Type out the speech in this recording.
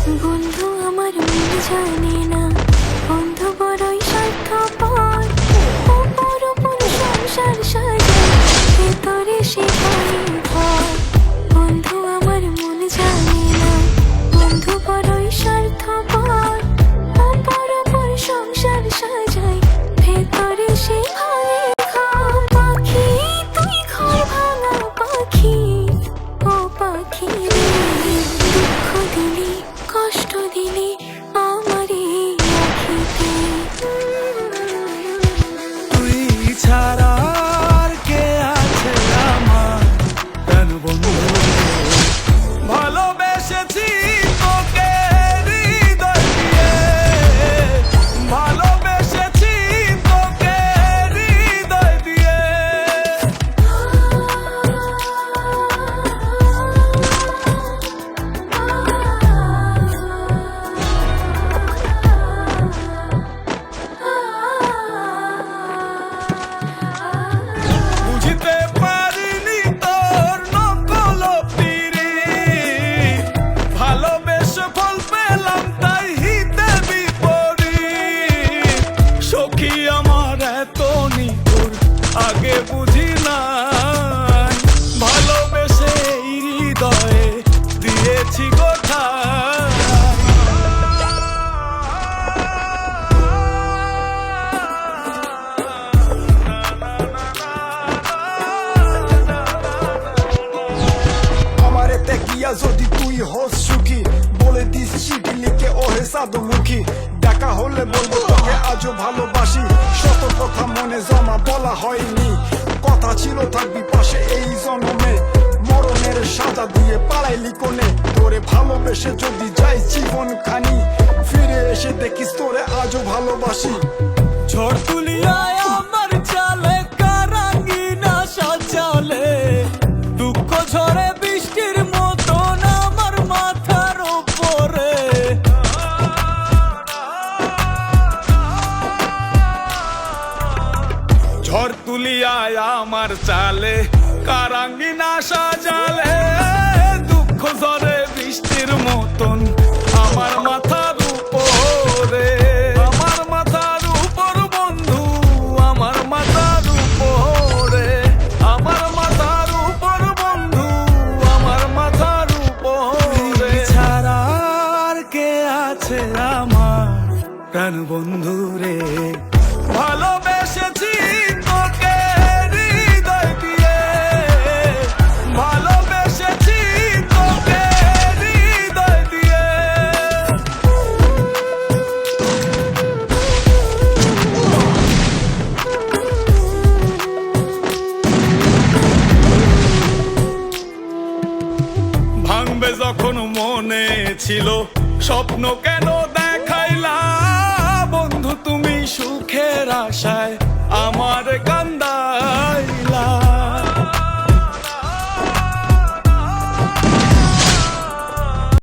বন্ধু আমার মন জানে না, বন্ধু বড়ই স্বার্থপর। উপর উপর সংসার সাজায়, ভেতরে সে ভয়ে ভয়। বন্ধু আমার মন জানে না, বন্ধু বড়ই স্বার্থপর। উপর উপর সংসার সাজায়, ভেতরে সে ভয়ে ভয়। পাখি তুই ঘর ভাঙা পাখি, ও পাখি রে, দুঃখ দিলি কষ্ট দিলি আমারে আখিতে। তুই ছাড়া আর কে আছে আমার প্রাণ বন্ধু? ভালোবেসেছি তোকে হৃদয় দিয়ে, ভালোবেসেছি তোকে হৃদয় দিয়ে। বুঝতে পারিনি তোর নকল পিরিত, ভালোবেসে ফল পেলাম তাই হিতে বিপরীত। সখী আমার এত নিঠুর আগে বুঝি নাই, ভালোবেসে এই হৃদয়ে দিয়েছি গোঠা। আমার এতে গিয়া যদি তুই হোস সুখী, বলে দিস চিঠি লিখে ওহে সাধুমুখী। দেখা হলে বলবো তোকে আজও ভালোবাসি, শত কথা মনে জমা বলা হয়নি। কথা ছিল থাকবি পাশে এই জন্মে, মরণের সাজা দিয়ে পালাইলি কোনে। তোরে ভালোবেসে যদি যাই জীবন খানি, ফিরে এসে দেখিস তোরে আজও ভালোবাসি। ঝড় তুলিয়ায় আমার চালে কারাঙ্গিনা সাজালে, দুঃখ ঝরে বৃষ্টির মতন আমার মাথার উপরে। ঝড় তুলিয়ায় আমার চালে কারাঙ্গিনা সাজালে, দুঃখ ঝরে বৃষ্টির মতন আমার মাথার উপরে। আমার মাথার উপর বন্ধু, আমার মাথার উপরে। আমার মাথার উপর বন্ধু, আমার মাথার উপরে। ছাড়া আর কে আছে আমার প্রাণ বন্ধু রে? ভালোবেসেছি তোকে হৃদয় দিয়ে, ভালোবেসেছি তোকে হৃদয় দিয়ে। ভাঙবে যখন মনে ছিল স্বপ্ন কেন